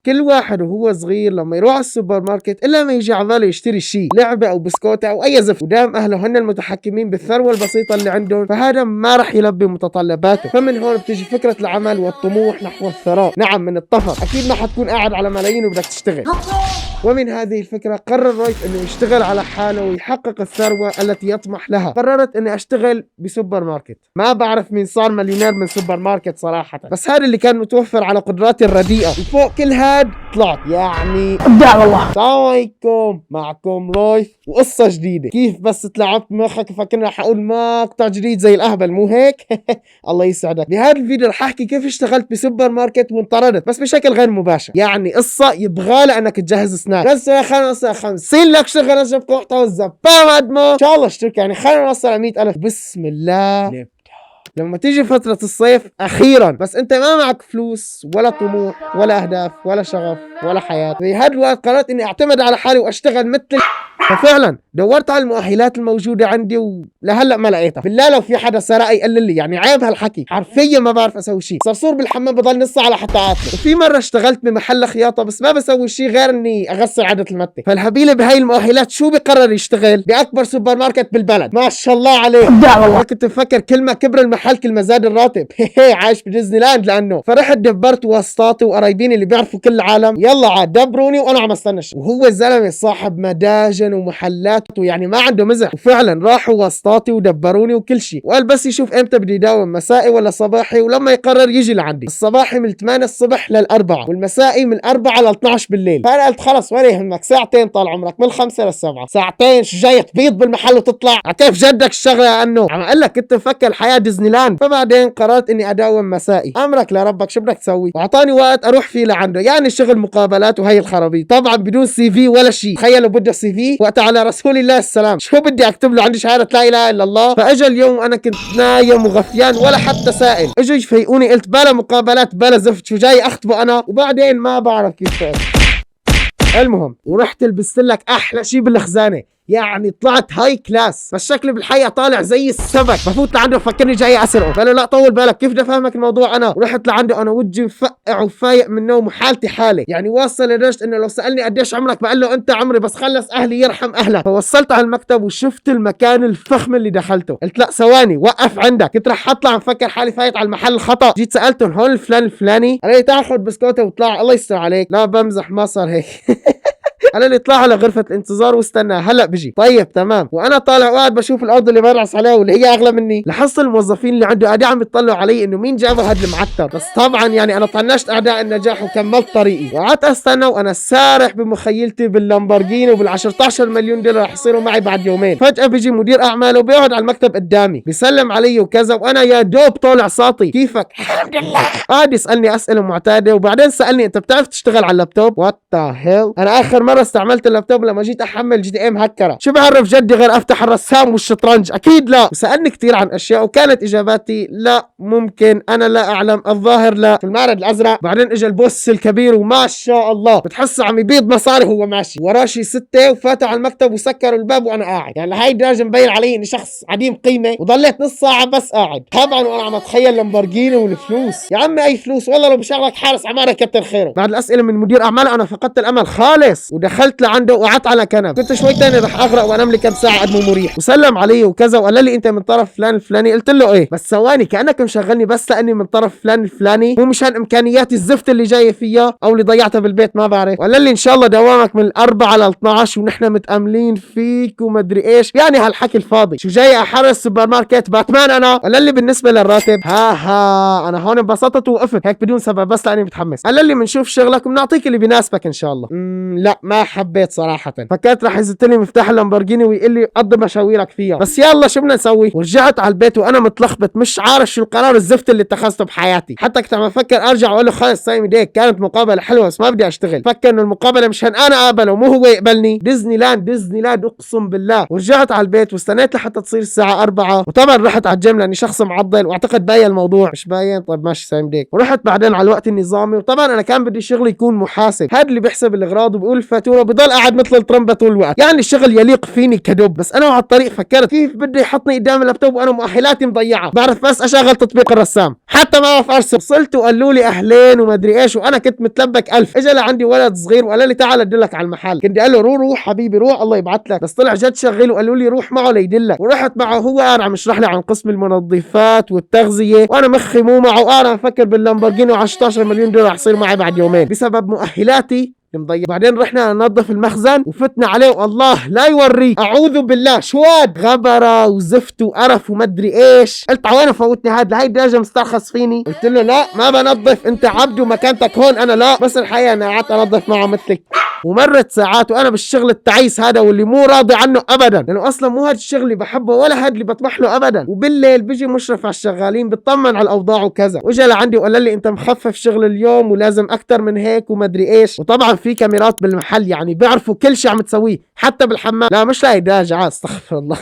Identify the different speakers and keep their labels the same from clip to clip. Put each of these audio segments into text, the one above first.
Speaker 1: كل واحد وهو صغير لما يروح على السوبر ماركت الا ما يجي على باله يشتري شيء، لعبه او بسكوته او اي زفت، ودام اهله هن المتحكمين بالثروه البسيطه اللي عندهم فهذا ما راح يلبي متطلباته. فمن هون بتيجي فكره العمل والطموح نحو الثراء. نعم من الطفر، اكيد ما حتكون قاعد على ملايين وبدك تشتغل. ومن هذه الفكرة قرر رايف انه يشتغل على حاله ويحقق الثروة التي يطمح لها. قررت اني اشتغل بسوبر ماركت. ما بعرف مين صار مليونير من سوبر ماركت صراحة، بس هذا اللي كان متوفر على قدراتي الرديئة، وفوق كل هاد طلعت يعني ابداع والله. السلام عليكم، معكم رايف وقصة جديدة. كيف بس تلعبت مخك وفكرنا رح اقول مقطع جديد زي الاهبل مو هيك؟ الله يسعدك. بهذا الفيديو رح احكي كيف اشتغلت بسوبر ماركت وانطردت، بس بشكل غير مباشر. يعني قصة يبغالها انك تجهز سناك. بس يا خلينا نوصل 50 لك شغل نجيب محتوى الزبام ادمو ان شاء الله اشترك، يعني خلينا نوصل 100,000. بسم الله. لما تيجي فترة الصيف أخيرا بس أنت ما معك فلوس ولا طموح ولا أهداف ولا شغف ولا حياة، في هذا الوقت قررت إني أعتمد على حالي وأشتغل مثل. ففعلا دورت على المؤهلات الموجودة عندي ولهلا ما لقيتها. بالله لو في حدا سرق يقلل لي، يعني عيب هالحكي، حرفيا ما بعرف اسوي شيء. صرصور بالحمام بضل نص على حتى عاتله. وفي مرة اشتغلت بمحل خياطة بس ما بسوي شيء غير اني اغسل عدة المتة. فالهبيلة بهاي المؤهلات شو بقرر يشتغل بأكبر سوبر ماركت بالبلد. ما شاء الله عليه ابداع والله. كنت مفكر كل ما كبر المحل كل ما زاد الراتب. عايش بديزني لاند لانه. فرحت دبرت واسطاتي وقرايبيني اللي بيعرفوا كل العالم، يلا عاد دبروني وانا عم استنى. وهو زلمة صاحب مداجن ومحلات ويعني ما عنده مزح. وفعلا راحوا واسطاتي ودبروني وكل شيء، وقال بس يشوف امتى بدي يداوم مسائي ولا صباحي، ولما يقرر يجي لعندي. الصباحي من 8 الصبح لل4 والمسائي من 4 ل 12 بالليل. فانا قلت خلص ولا يهمك، ساعتين طال عمرك من 5 ل7 ساعتين. شو جاي تبيض بالمحل وتطلع؟ كيف جدك الشغله عنه؟ عم اقول لك كنت مفكر الحياه ديزني لاند. فبعدين قررت اني اداوم مسائي. امرك لربك شو بدك تسوي. واعطاني وقت اروح فيه لعنده، يعني شغل مقابلات وهي الخرابيط، طبعا بدون سي في ولا شيء. تخيلوا بده سي في وقت على رسول الله السلام شو بدي اكتب له؟ عندي شهاده لا اله الا الله. فاجى اليوم وانا كنت نايم وغفيان ولا حتى سائل. اجوا يفيقوني قلت بلا مقابلات بلا زفت، شو جاي اخطبه انا؟ وبعدين ما بعرف كيف فعل. المهم ورحت لبست لك احلى شيء بالخزانه، يعني طلعت هاي كلاس. بس شكلي بالحقيقه طالع زي السمك. بفوت لعنده فكرني جاي اسرقه. قال له لا طول بالك، كيف بدي افهمك الموضوع انا؟ ورحت لعنده انا وجهي مفقع وفايق من النوم وحالتي حاله، يعني واصل لدرجه انه لو سالني قديش عمرك بقول له انت عمري بس خلص اهلي يرحم اهلك. فوصلت على المكتب وشفت المكان الفخم اللي دخلته. قلت لا ثواني وقف عندك، كنت رح اطلع مفكر حالي فايت على المحل الخطا. جيت سالتهم هون الفلان الفلاني؟ قال لي تاخذ بسكوته وطلع. الله يستر عليك. لا بمزح ما صار هيك. قال لي اطلع على غرفة الانتظار واستنى هلا بجي. طيب تمام. وانا طالع وقاعد بشوف الارض اللي برعس عليها واللي هي اغلى مني. لاحظت الموظفين اللي عنده قاعدين عم يطلعوا علي انه مين جاب هذا المعتر. بس طبعا يعني انا طنشت اعداء النجاح وكملت طريقي. وقعدت استنى وانا سارح بمخيلتي باللامبورجيني وبال10 مليون دولار رح يصيروا معي بعد يومين. فجأة بيجي مدير اعماله وبيقعد على المكتب قدامي بيسلم علي وكذا، وانا يا دوب طالع ساطي. كيفك؟ الحمد لله. قاعد يسالني اسئله معتاده، وبعدين سالني انت بتعرف تشتغل على اللابتوب؟ وات ذا هيل. انا اخر مره استعملت اللابتوب لما جيت احمل GTA مهكره. شو بعرف جدي غير افتح الرسام والشطرنج؟ اكيد لا. وسالني كثير عن اشياء وكانت اجاباتي لا ممكن، انا لا اعلم، الظاهر لا. في المعرض الازرق بعدين اجى البوس الكبير وما شاء الله بتحسه عم يبيض مصاري وهو ماشي. وراه شي 6 وفاتوا على المكتب وسكروا الباب وانا قاعد. يعني لهي الدرجه مبين علي اني شخص عديم قيمه. وضليت نص ساعه بس قاعد طبعا وانا عم اتخيل لامبورجيني والفلوس. يا عمي اي فلوس والله، لو بشغلك حارس عماره كتر خيره. بعد الاسئله من مدير اعمال انا فقدت الامل خالص، ودخلت لعنده وقعدت على كنب. كنت شوي تاني رح اغرق وانام لي كم ساعه قد مو مريح. وسلم علي وكذا وقال لي انت من طرف فلان الفلاني. قلت له ايه؟ بس ثواني كانك مشغلني بس لاني من طرف فلان الفلاني، مو مشان امكانياتي الزفت اللي جايه فيها او اللي ضيعتها بالبيت ما بعرف. وقال لي ان شاء الله دوامك من 4 ل 12 ونحن متاملين فيك ومدري ايش. يعني هالحكي الفاضي. شو جاي احرس سوبر ماركت باتمان انا؟ قال لي بالنسبه للراتب ها انا هون انبسطت ووقفت هيك بدون سبب بس لاني متحمس. قال لي بنشوف شغلك وبنعطيك اللي بيناسبك ان شاء الله. لا ما حبيت صراحه. فكرت رح يزت لي مفتاح اللامبورجيني ويقول لي قضي مشاويرك فيها. بس يلا شو بدنا نسوي. ورجعت على البيت وانا متلخبط مش عارف شو القرار الزفت اللي اتخذته بحياتي. حتى كنت عم افكر ارجع واقول له خلص سايم ايديك، كانت مقابله حلوه بس ما بدي اشتغل. فكر انه المقابله مشان انا اقبله مو هو يقبلني. ديزني لاند اقسم بالله. ورجعت على البيت واستنيت لحتى تصير الساعه 4. وطبعا رحت على الجيم لاني شخص معضل واعتقد باين الموضوع. مش باين؟ طيب ماشي سايم ايديك. ورحت بعدين على الوقت النظامي. وطبعا انا كان بدي شغلي يكون محاسب، هذا اللي بيحسب الاغراض وبيقول الفاتوره الفاتوره وبضل قاعد مثل الترمبه طول الوقت. يعني الشغل يليق فيني كدب. بس انا على الطريق فكرت كيف بده يحطني قدام اللابتوب وانا مؤهلاتي مضيعه، بعرف بس اشغل تطبيق الرسام، حتى ما بعرف ارسم. وصلت وقالوا لي اهلين وما ادري ايش، وانا كنت متلبك الف. اجى لعندي ولد صغير وقال لي تعال ادلك على المحل. كنت قال له روح حبيبي روح الله يبعث لك. بس طلع جد شغال وقالوا لي روح معه ليدلك. ورحت معه، هو قاعد عم يشرح لي عن قسم المنظفات والتغذيه، وانا مخي مو معه، قاعد عم افكر باللامبورجيني و 16 مليون دولار رح يصير معي بعد يومين بسبب مؤهلاتي مضيع. بعدين رحنا ننظف المخزن وفتنا عليه والله لا يوريك، اعوذ بالله شواد غبره وزفت وقرف وما ادري ايش. قلت عوين فوتني هاد لهي الدرجه مسترخص فيني؟ قلت له لا ما بنظف، انت عبد ومكانتك هون، انا لا. بس الحقيقه انا قعدت انظف معه مثلك. ومرت ساعات وانا بالشغل التعيس هذا واللي مو راضي عنه ابدا، لانه اصلا مو هاد الشغل اللي بحبه ولا هاد اللي بطمح له ابدا. وبالليل بيجي مشرف على الشغالين بيطمن على الاوضاع وكذا، واجا لعندي وقال لي انت مخفف شغل اليوم ولازم اكثر من هيك وما ادري ايش. وطبعا في كاميرات بالمحل يعني بيعرفوا كل شيء عم تسويه حتى بالحمام. لا مش لاقي داجعه استغفر الله.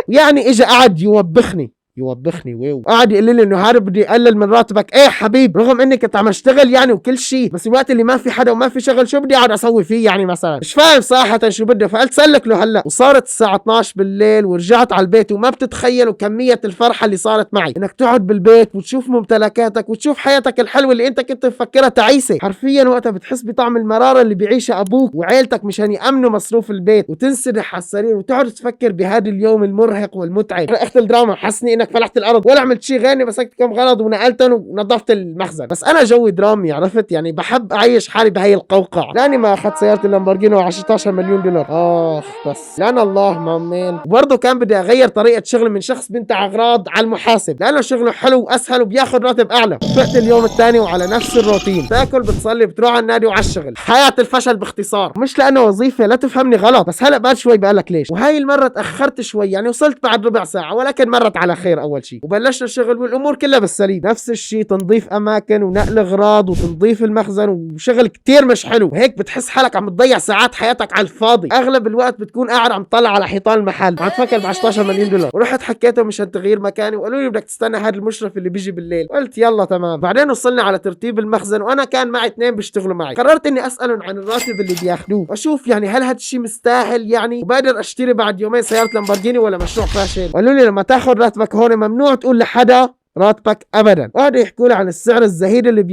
Speaker 1: يعني اجى قعد يوبخني وقعد يقول لي انه هذا بدي يقلل من راتبك. ايه حبيب، رغم اني كنت عم اشتغل يعني وكل شيء، بس الوقت اللي ما في حدا وما في شغل شو بدي اقعد اسوي فيه يعني مثلا؟ مش فاهم صراحه شو بده. فقلت سلك له هلا. وصارت الساعه 12 بالليل ورجعت على البيت، وما بتتخيلوا كميه الفرحه اللي صارت معي انك تقعد بالبيت وتشوف ممتلكاتك وتشوف حياتك الحلوه اللي انت كنت مفكرها تعيسه. حرفيا وقتها بتحس بطعم المراره اللي بيعيشها ابوك وعيلتك مشان يامنوا مصروف البيت، وتنسدح على السرير وتقعد تفكر بهذا اليوم المرهق والمتعب. اخت الدراما حسني انك فلحت الارض ولا عملت شيء غير مسكت كم غلط ونقلتهم ونظفت المخزن. بس انا جوي درامي عرفت، يعني بحب اعيش حالي بهي القوقعه. لاني ما اخذت سياره اللامبورجيني و 16 مليون دولار بس لان الله مامين. وبرضه كان بدي اغير طريقه شغلي من شخص بنتع اغراض على المحاسب، لانه شغله حلو واسهل وبياخذ راتب اعلى. فقت اليوم الثاني وعلى نفس الروتين، تاكل بتصلي بتروح على النادي وعلى الشغل. حياه الفشل باختصار. مش لانه وظيفه لا تفهمني غلط، بس هلا بعد شوي بقلك ليش. وهي المره تاخرت شوي، يعني وصلت بعد ربع ساعه، ولكن مرت على خير اول شيء. وبلشنا الشغل والامور كلها بالسليم. نفس الشيء تنظيف اماكن ونقل اغراض وتنظيف المخزن وشغل كتير مش حلو. وهيك بتحس حالك عم تضيع ساعات حياتك على الفاضي. اغلب الوقت بتكون قاعد عم تطلع على حيطان المحل عم تفكر ب 16 مليون دولار. ورحت حكيتهم مشان تغيير مكاني، وقالوا لي بدك تستنى هذا المشرف اللي بيجي بالليل. قلت يلا تمام. بعدين وصلنا على ترتيب المخزن، وانا كان معي اثنين بيشتغلوا معي. قررت اني اسالهم عن الراتب اللي بياخذوه واشوف يعني هل هذا الشيء مستاهل يعني، وبقدر اشتري بعد يومين سياره لامبورجيني ولا مشروع فاشل. قالوا لي لما تاخذ راتبك هون ممنوع تقول لحدا راتبك ابدا. وقعدوا يحكوا لي عن السعر الزهيد اللي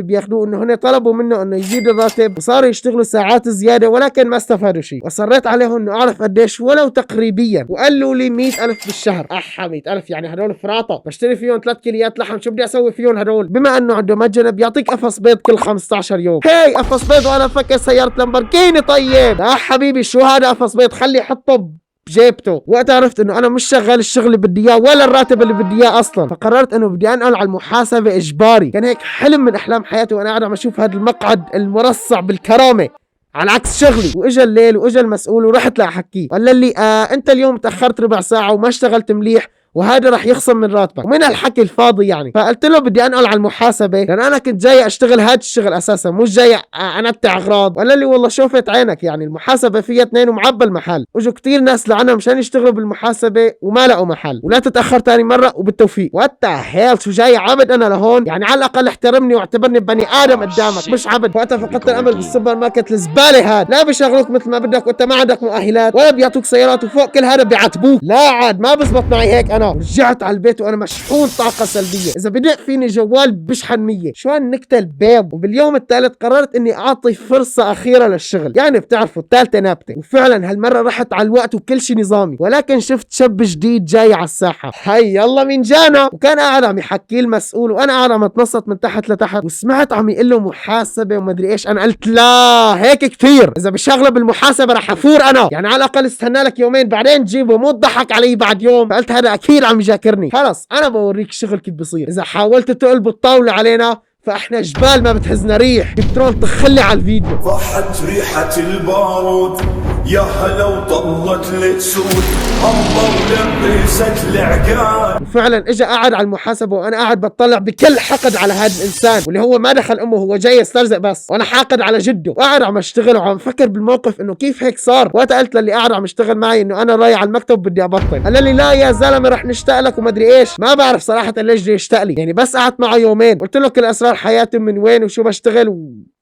Speaker 1: بياخذوه انه هن طلبوا منه انه يزيد الراتب وصاروا يشتغلوا ساعات زياده، ولكن ما استفادوا شيء. وصريت عليهم انه اعرف قديش ولو تقريبيا، وقالوا لي 100,000 بالشهر. 100,000 يعني هدول فراطه بشتري فيهم 3 كيليات لحم، شو بدي اسوي فيهم هدول؟ بما انه عنده مجنه بيعطيك قفص بيض كل 15 يوم. هي قفص بيض وانا فكر سياره لامبورجيني. طيب يا حبيبي شو هذا قفص بيض؟ خلي يحطه جيبته. وقت عرفت انه انا مش شغال الشغل اللي بدي اياه ولا الراتب اللي بدي اياه اصلا، فقررت انه بدي انقل على المحاسبه اجباري. كان هيك حلم من احلام حياتي وانا قاعد عم اشوف هذا المقعد المرصع بالكرامه على عكس شغلي. واجا الليل واجا المسؤول ورحت لاحكيه، قال لي انت اليوم تاخرت ربع ساعه وما اشتغلت مليح وهذا رح يخصم من راتبك. ومن الحكي الفاضي يعني. فقلت له بدي انقل على المحاسبه لان انا كنت جاي اشتغل هذا الشغل اساسا، مش جاي انبتع اغراض. قال لي والله شوفت عينك، يعني المحاسبه فيها اثنين ومعبى المحل. واجوا كثير ناس لعنهم مشان يشتغلوا بالمحاسبه وما لقوا محل. ولا تتاخر ثاني مره وبالتوفيق. وات هيل شو جاي عبد انا لهون؟ يعني على الاقل احترمني واعتبرني بني ادم قدامك مش عبد. وقتها فقدت الامل بالسوبر ماركت الزباله هاد. لا بيشغلوك مثل ما بدك وانت ما عندك مؤهلات، ولا بيعطوك سيارات، وفوق كل هذا بيعاتبوك. لا عاد ما بزبط معي هيك. انا رجعت على البيت وانا مشحون طاقه سلبيه. اذا بدق فيني جوال بشحن 100. شو هالنكته البيض. وباليوم الثالث قررت اني اعطي فرصه اخيره للشغل، يعني بتعرفوا الثالثه نابته. وفعلا هالمره رحت على الوقت وكل شيء نظامي، ولكن شفت شاب جديد جاي على الساحه. هي يلا مين جانا. وكان قاعد عم يحكي المسؤول وانا قاعد عم اتنصت من تحت لتحت، وسمعت عم يقول له محاسبه وما ادري ايش. انا قلت لا هيك كثير، اذا بشغله بالمحاسبه رح افور انا، يعني على الاقل استنى لك يومين بعدين تجيبه، مو تضحك علي بعد يوم. فقلت هذا اكيد عم يجاكرني. خلص انا بوريك الشغل كيف بصير. اذا حاولت تقلب الطاوله علينا فاحنا جبال ما بتهزنا ريح. بترول طخلي على الفيديو.
Speaker 2: ضحت ريحه البارود يا هلا وطلت لتسود الله ولبست العقال.
Speaker 1: وفعلا اجى قاعد على المحاسبه وانا قاعد بطلع بكل حقد على هذا الانسان، واللي هو ما دخل امه، هو جاي يسترزق بس، وانا حاقد على جده، وقاعد عم اشتغل وعم فكر بالموقف انه كيف هيك صار. وقت قلت للي قاعد عم يشتغل معي انه انا رايح على المكتب بدي ابطل، قال لي لا يا زلمه رح نشتاق لك وما ادري ايش. ما بعرف صراحه ليش بده يشتاق لي، يعني بس قعدت معه يومين قلت له كل اسرار حياتي من وين وشو بشتغل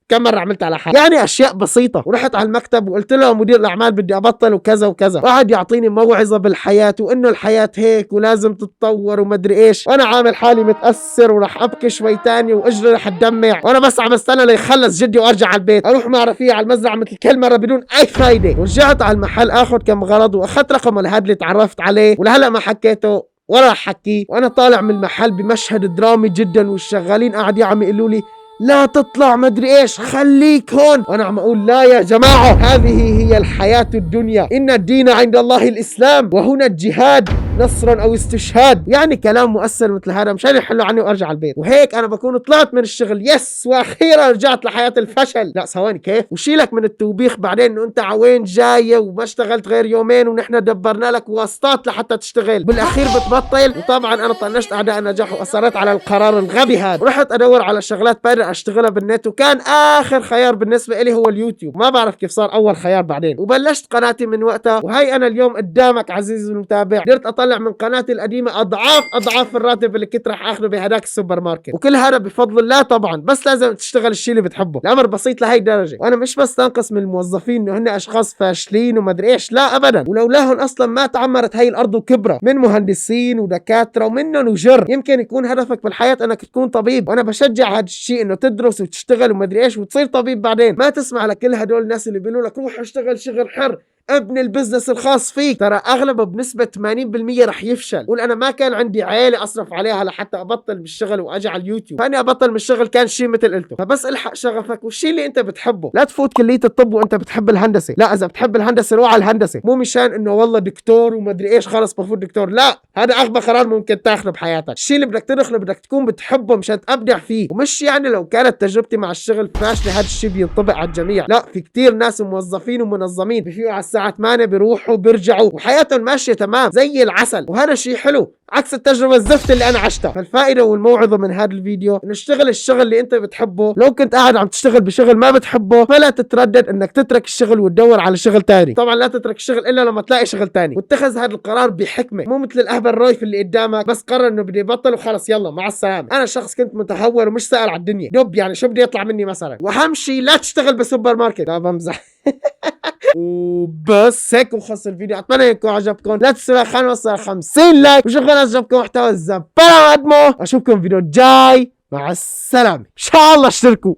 Speaker 1: كم مرة عملت على حالي، يعني اشياء بسيطة. ورحت على المكتب وقلت له مدير الاعمال بدي ابطل وكذا وكذا، وقعد يعطيني موعظة بالحياة وانه الحياة هيك ولازم تتطور وما ادري ايش، وانا عامل حالي متأثر وراح ابكي شوي تاني واجري رح تدمع، وانا بس عم استنى ليخلص جدي وارجع على البيت اروح مع رفيق على المزرعة مثل كل مرة بدون اي فايدة. ورجعت على المحل اخذ كم غرض واخذت رقمه لهذا اللي تعرفت عليه، ولهلا ما حكيته ولا رح حكيه. وانا طالع من المحل بمشهد درامي جدا، والشغالين قاعدين عم يقولوا لي لا تطلع مدري ايش خليك هون، وانا عم اقول لا يا جماعة هذه هي الحياة الدنيا، ان الدين عند الله الاسلام وهنا الجهاد نصرا او استشهاد. يعني كلام مؤثر مثل هذا مشان يحلوا عني وارجع البيت، وهيك انا بكون طلعت من الشغل يس واخيرا رجعت لحياة الفشل. لا ثواني كيف، وشيلك من التوبيخ بعدين انه انت عوين جاية وما اشتغلت غير يومين ونحن دبرنا لك واسطات لحتى تشتغل، بالاخير بتبطل. وطبعا انا طنشت اعداء النجاح واصريت على القرار الغبي هذا، ورحت ادور على شغلات بقدر اشتغلها بالنت، وكان اخر خيار بالنسبه لي هو اليوتيوب. ما بعرف كيف صار اول خيار بعدين، وبلشت قناتي من وقتها. وهي انا اليوم قدامك عزيزي المتابع قدرت اطلع من قناتي القديمه اضعاف الراتب اللي كنت راح اخذه بهداك السوبر ماركت، وكل هذا بفضل الله طبعا، بس لازم تشتغل الشيء اللي بتحبه. الامر بسيط لهي الدرجه، وانا مش بس تنقص من الموظفين انه هن اشخاص فاشلين وما ادري ايش، لا ابدا، ولولاهم اصلا ما تعمرت هي الارض وكبرت، من مهندسين ودكاتره ومنهم وجر. يمكن يكون هدفك بالحياه انك تكون طبيب، وانا بشجع هذا الشيء انه تدرس وتشتغل وما ادري ايش وتصير طبيب بعدين. ما تسمع لكل هدول الناس اللي بيقولوا لك روح اشتغل شغل حر، ابني البزنس الخاص فيك، ترى اغلبه بنسبة 80% رح يفشل. قول انا ما كان عندي عيلة اصرف عليها لحتى ابطل بالشغل واجي على اليوتيوب، فاني ابطل من الشغل كان شيء مثل قلته. فبس الحق شغفك والشيء اللي انت بتحبه، لا تفوت كلية الطب وانت بتحب الهندسة، لا اذا بتحب الهندسة روح على الهندسة، مو مشان انه والله دكتور وما ادري ايش خلص بفوت دكتور، لا، هذا اغبى قرار ممكن تاخذه بحياتك. الشيء اللي بدك تدخله بدك تكون بتحبه مشان تبدع فيه، ومش يعني لو كانت تجربتي مع الشغل فاشلة هذا الشيء بينطبق على الجميع، لا، في كتير ناس موظفين ومنظمين بيفيقوا على الساعة 8 بيروحوا بيرجعوا وحياتهم ماشية تمام زي العسل، وهذا شيء حلو عكس التجربة الزفت اللي انا عشتها. فالفائدة والموعظة من هذا الفيديو انه اشتغل الشغل اللي انت بتحبه. لو كنت قاعد عم تشتغل بشغل ما بتحبه فلا تتردد انك تترك الشغل وتدور على شغل تاني. طبعا لا تترك الشغل الا لما تلاقي شغل تاني، واتخذ هذا القرار بحكمة، مو مثل الاهبل الرويف اللي قدامك بس قرر انه بدي يبطل وخلص يلا مع السلامة. انا شخص كنت متهور ومش سائل على الدنيا دب، يعني شو بدي يطلع مني مثلا. واهم شيء لا تشتغل بسوبر ماركت، لا بمزح. وبس هيك وخلص الفيديو، اتمنى يكون عجبكم. لا تنسوا خلينا نوصل 50 لايك، وشكرا عجبكم محتوى الزبالة. اشوفكم فيديو جاي، مع السلامة، ان شاء الله اشتركوا.